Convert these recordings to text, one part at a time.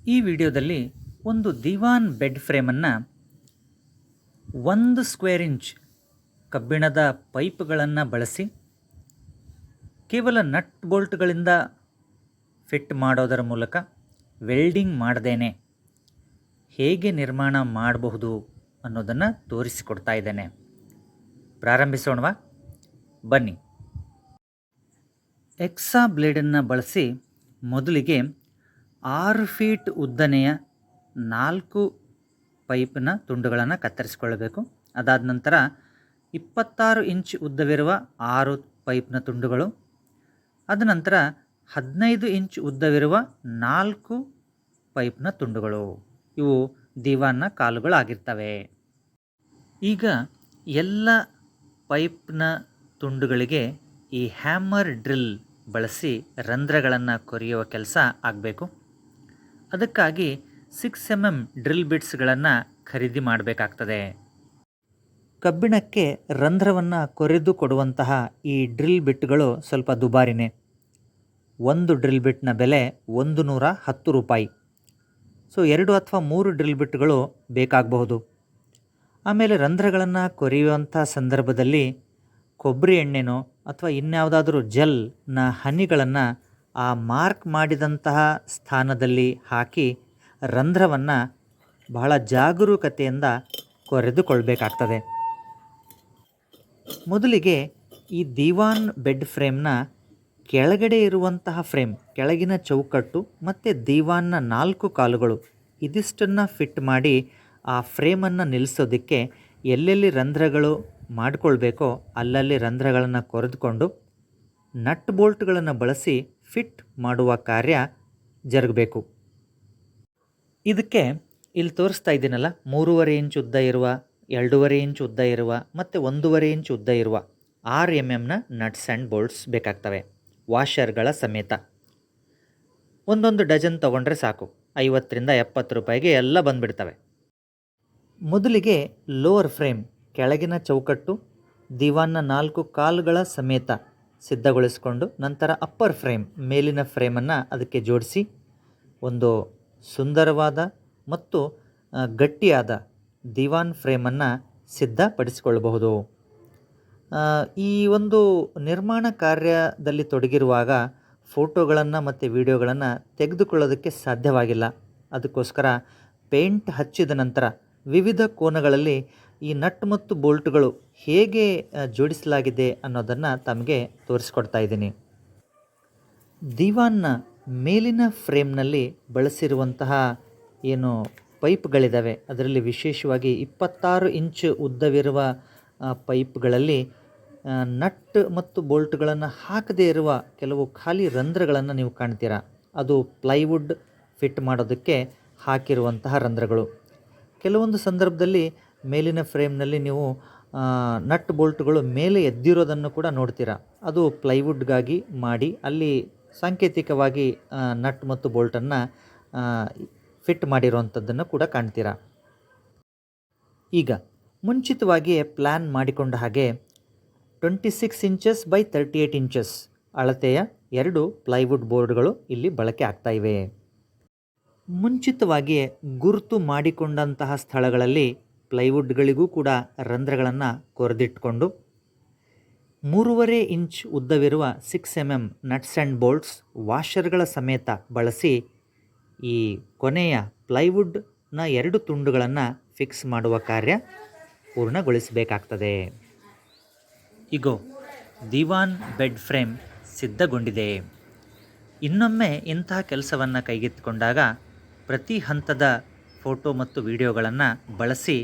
ಈ ವಿಡಿಯೋದಲ್ಲಿ ಒಂದು ದಿವಾನ್ ಬೆಡ್ ಫ್ರೇಮನ್ನು 1 ಸ್ಕ್ವೇರ್ ಇಂಚ್ ಕಬ್ಬಿಣದ ಪೈಪ್ಗಳನ್ನು ಬಳಸಿ ಕೇವಲ ನಟ್ ಬೋಲ್ಟ್ಗಳಿಂದ ಫಿಟ್ ಮಾಡೋದರ ಮೂಲಕ ವೆಲ್ಡಿಂಗ್ ಮಾಡದೇನೆ ಹೇಗೆ ನಿರ್ಮಾಣ ಮಾಡಬಹುದು ಅನ್ನೋದನ್ನು ತೋರಿಸಿಕೊಡ್ತಾ ಇದ್ದೇನೆ. ಪ್ರಾರಂಭಿಸೋಣವಾ? ಬನ್ನಿ. ಎಕ್ಸಾ ಬ್ಲೇಡನ್ನು ಬಳಸಿ ಮೊದಲಿಗೆ 6 ಫೀಟ್ ಉದ್ದನೆಯ 4 ಪೈಪ್ನ ತುಂಡುಗಳನ್ನು ಕತ್ತರಿಸಿಕೊಳ್ಳಬೇಕು. ಅದಾದ ನಂತರ 26 ಇಂಚ್ ಉದ್ದವಿರುವ 6 ಪೈಪ್ನ ತುಂಡುಗಳು, ಅದ ನಂತರ 15 ಇಂಚ್ ಉದ್ದವಿರುವ 4 ಪೈಪ್ನ ತುಂಡುಗಳು. ಇವು ದಿವಾನ್ನ ಕಾಲುಗಳಾಗಿರ್ತವೆ. ಈಗ ಎಲ್ಲ ಪೈಪ್ನ ತುಂಡುಗಳಿಗೆ ಈ ಹ್ಯಾಮರ್ ಡ್ರಿಲ್ ಬಳಸಿ ರಂಧ್ರಗಳನ್ನು ಕೊರೆಯುವ ಕೆಲಸ ಆಗಬೇಕು. ಅದಕ್ಕಾಗಿ 6 mm ಡ್ರಿಲ್ ಬಿಟ್ಸ್ಗಳನ್ನು ಖರೀದಿ ಮಾಡಬೇಕಾಗ್ತದೆ. ಕಬ್ಬಿಣಕ್ಕೆ ರಂಧ್ರವನ್ನು ಕೊರೆದು ಕೊಡುವಂತಹ ಈ ಡ್ರಿಲ್ ಬಿಟ್ಗಳು ಸ್ವಲ್ಪ ದುಬಾರಿನೇ. ಒಂದು ಡ್ರಿಲ್ ಬಿಟ್ನ ಬೆಲೆ 110 ರೂಪಾಯಿ. ಸೊ 2 ಅಥವಾ 3 ಡ್ರಿಲ್ ಬಿಟ್ಗಳು ಬೇಕಾಗಬಹುದು. ಆಮೇಲೆ ರಂಧ್ರಗಳನ್ನು ಕೊರೆಯುವಂಥ ಸಂದರ್ಭದಲ್ಲಿ ಕೊಬ್ಬರಿ ಎಣ್ಣೆನೋ ಅಥವಾ ಇನ್ಯಾವುದಾದ್ರೂ ಜೆಲ್ನ ಹನಿಗಳನ್ನು ಆ ಮಾರ್ಕ್ ಮಾಡಿದಂತಹ ಸ್ಥಾನದಲ್ಲಿ ಹಾಕಿ ರಂಧ್ರವನ್ನು ಬಹಳ ಜಾಗರೂಕತೆಯಿಂದ ಕೊರೆದುಕೊಳ್ಬೇಕಾಗ್ತದೆ. ಮೊದಲಿಗೆ ಈ ದಿವಾನ್ ಬೆಡ್ ಫ್ರೇಮ್ನ ಕೆಳಗಡೆ ಇರುವಂತಹ ಫ್ರೇಮ್, ಕೆಳಗಿನ ಚೌಕಟ್ಟು ಮತ್ತು ದಿವಾನ್ನ 4 ಕಾಲುಗಳು ಇದಿಷ್ಟನ್ನು ಫಿಟ್ ಮಾಡಿ ಆ ಫ್ರೇಮನ್ನು ನಿಲ್ಲಿಸೋದಕ್ಕೆ ಎಲ್ಲೆಲ್ಲಿ ರಂಧ್ರಗಳು ಮಾಡಿಕೊಳ್ಬೇಕೋ ಅಲ್ಲಲ್ಲಿ ರಂಧ್ರಗಳನ್ನು ಕೊರೆದುಕೊಂಡು ನಟ್ ಬೋಲ್ಟ್ಗಳನ್ನು ಬಳಸಿ ಫಿಟ್ ಮಾಡುವ ಕಾರ್ಯ ಜರುಗಬೇಕು. ಇದಕ್ಕೆ ಇಲ್ಲಿ ತೋರಿಸ್ತಾ ಇದ್ದೀನಲ್ಲ, 3.5 ಇಂಚ್ ಉದ್ದ ಇರುವ, 2.5 ಇಂಚ್ ಉದ್ದ ಇರುವ ಮತ್ತು 1.5 ಇಂಚ್ ಉದ್ದ ಇರುವ 6 mm ನಟ್ಸ್ ಆ್ಯಂಡ್ ಬೋಲ್ಟ್ಸ್ ಬೇಕಾಗ್ತವೆ, ವಾಷರ್ಗಳ ಸಮೇತ. ಒಂದೊಂದು ಡಜನ್ ತೊಗೊಂಡ್ರೆ ಸಾಕು, 50ರಿಂದ 70 ರೂಪಾಯಿಗೆ ಎಲ್ಲ ಬಂದುಬಿಡ್ತವೆ. ಮೊದಲಿಗೆ ಲೋವರ್ ಫ್ರೇಮ್, ಕೆಳಗಿನ ಚೌಕಟ್ಟು, ದಿವಾನ್ನ 4 ಕಾಲುಗಳ ಸಮೇತ ಸಿದ್ಧಗೊಳಿಸಿಕೊಂಡು ನಂತರ ಅಪ್ಪರ್ ಫ್ರೇಮ್, ಮೇಲಿನ ಫ್ರೇಮನ್ನು ಅದಕ್ಕೆ ಜೋಡಿಸಿ ಒಂದು ಸುಂದರವಾದ ಮತ್ತು ಗಟ್ಟಿಯಾದ ದಿವಾನ್ ಫ್ರೇಮನ್ನು ಸಿದ್ಧಪಡಿಸಿಕೊಳ್ಳಬಹುದು. ಈ ಒಂದು ನಿರ್ಮಾಣ ಕಾರ್ಯದಲ್ಲಿ ತೊಡಗಿರುವಾಗ ಫೋಟೋಗಳನ್ನು ಮತ್ತು ವಿಡಿಯೋಗಳನ್ನು ತೆಗೆದುಕೊಳ್ಳೋದಕ್ಕೆ ಸಾಧ್ಯವಾಗಿಲ್ಲ. ಅದಕ್ಕೋಸ್ಕರ ಪೇಂಟ್ ಹಚ್ಚಿದ ನಂತರ ವಿವಿಧ ಕೋನಗಳಲ್ಲಿ ಈ ನಟ್ ಮತ್ತು ಬೋಲ್ಟ್ಗಳು ಹೇಗೆ ಜೋಡಿಸಲಾಗಿದೆ ಅನ್ನೋದನ್ನು ತಮಗೆ ತೋರಿಸ್ಕೊಡ್ತಾ ಇದ್ದೀನಿ. ದಿವಾನ್ನ ಮೇಲಿನ ಫ್ರೇಮ್ನಲ್ಲಿ ಬಳಸಿರುವಂತಹ ಏನು ಪೈಪ್ಗಳಿದ್ದಾವೆ ಅದರಲ್ಲಿ ವಿಶೇಷವಾಗಿ 26 ಇಂಚ್ ಉದ್ದವಿರುವ ಪೈಪ್ಗಳಲ್ಲಿ ನಟ್ ಮತ್ತು ಬೋಲ್ಟ್ಗಳನ್ನು ಹಾಕದೇ ಇರುವ ಕೆಲವು ಖಾಲಿ ರಂಧ್ರಗಳನ್ನು ನೀವು ಕಾಣ್ತೀರಾ. ಅದು ಪ್ಲೈವುಡ್ ಫಿಟ್ ಮಾಡೋದಕ್ಕೆ ಹಾಕಿರುವಂತಹ ರಂಧ್ರಗಳು. ಕೆಲವೊಂದು ಸಂದರ್ಭದಲ್ಲಿ ಮೇಲಿನ ಫ್ರೇಮ್ನಲ್ಲಿ ನೀವು ನಟ್ ಬೋಲ್ಟ್ಗಳು ಮೇಲೆ ಎದ್ದಿರೋದನ್ನು ಕೂಡ ನೋಡ್ತೀರಾ. ಅದು ಪ್ಲೈವುಡ್ಗಾಗಿ ಮಾಡಿ ಅಲ್ಲಿ ಸಾಂಕೇತಿಕವಾಗಿ ನಟ್ ಮತ್ತು ಬೋಲ್ಟನ್ನು ಫಿಟ್ ಮಾಡಿರುವಂಥದ್ದನ್ನು ಕೂಡ ಕಾಣ್ತೀರಾ. ಈಗ ಮುಂಚಿತವಾಗಿಯೇ ಪ್ಲ್ಯಾನ್ ಮಾಡಿಕೊಂಡ ಹಾಗೆ 26 ಇಂಚಸ್ ಬೈ 38 ಇಂಚಸ್ ಅಳತೆಯ 2 ಪ್ಲೈವುಡ್ ಬೋರ್ಡ್ಗಳು ಇಲ್ಲಿ ಬಳಕೆ ಆಗ್ತಾ ಇವೆ. ಮುಂಚಿತವಾಗಿಯೇ ಗುರುತು ಮಾಡಿಕೊಂಡಂತಹ ಸ್ಥಳಗಳಲ್ಲಿ ಪ್ಲೈವುಡ್ಗಳಿಗೂ ಕೂಡ ರಂಧ್ರಗಳನ್ನು ಕೊರೆದಿಟ್ಕೊಂಡು 3.5 ಇಂಚ್ ಉದ್ದವಿರುವ 6 mm ನಟ್ಸ್ ಆ್ಯಂಡ್ ಬೋಲ್ಟ್ಸ್ ವಾಷರ್ಗಳ ಸಮೇತ ಬಳಸಿ ಈ ಕೊನೆಯ ಪ್ಲೈವುಡ್ನ 2 ತುಂಡುಗಳನ್ನು ಫಿಕ್ಸ್ ಮಾಡುವ ಕಾರ್ಯ ಪೂರ್ಣಗೊಳಿಸಬೇಕಾಗ್ತದೆ. ಇಗೋ ದಿವಾನ್ ಬೆಡ್ ಫ್ರೇಮ್ ಸಿದ್ಧಗೊಂಡಿದೆ. ಇನ್ನೊಮ್ಮೆ ಇಂತಹ ಕೆಲಸವನ್ನು ಕೈಗೆತ್ತಿಕೊಂಡಾಗ ಪ್ರತಿ ಹಂತದ ಫೋಟೋ ಮತ್ತು ವಿಡಿಯೋಗಳನ್ನು ಬಳಸಿ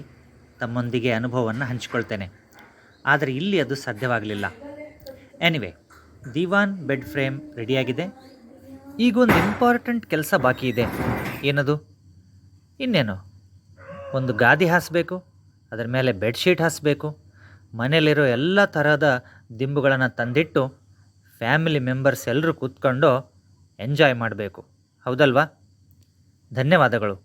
ತಮ್ಮೊಂದಿಗೆ ಅನುಭವವನ್ನು ಹಂಚಿಕೊಳ್ತೇನೆ. ಆದರೆ ಇಲ್ಲಿ ಅದು ಸಾಧ್ಯವಾಗಲಿಲ್ಲ. ಎನಿವೆ, ದಿವಾನ್ ಬೆಡ್ ಫ್ರೇಮ್ ರೆಡಿಯಾಗಿದೆ. ಈಗೊಂದು ಇಂಪಾರ್ಟೆಂಟ್ ಕೆಲಸ ಬಾಕಿ ಇದೆ. ಏನದು? ಇನ್ನೇನು, ಒಂದು ಗಾದಿ ಹಾಸಬೇಕು, ಅದರ ಮೇಲೆ ಬೆಡ್ಶೀಟ್ ಹಾಸಬೇಕು, ಮನೆಯಲ್ಲಿರೋ ಎಲ್ಲ ತರಹದ ದಿಂಬುಗಳನ್ನು ತಂದಿಟ್ಟು ಫ್ಯಾಮಿಲಿ ಮೆಂಬರ್ಸ್ ಎಲ್ಲರೂ ಕೂತ್ಕೊಂಡು ಎಂಜಾಯ್ ಮಾಡಬೇಕು. ಹೌದಲ್ವಾ? ಧನ್ಯವಾದಗಳು.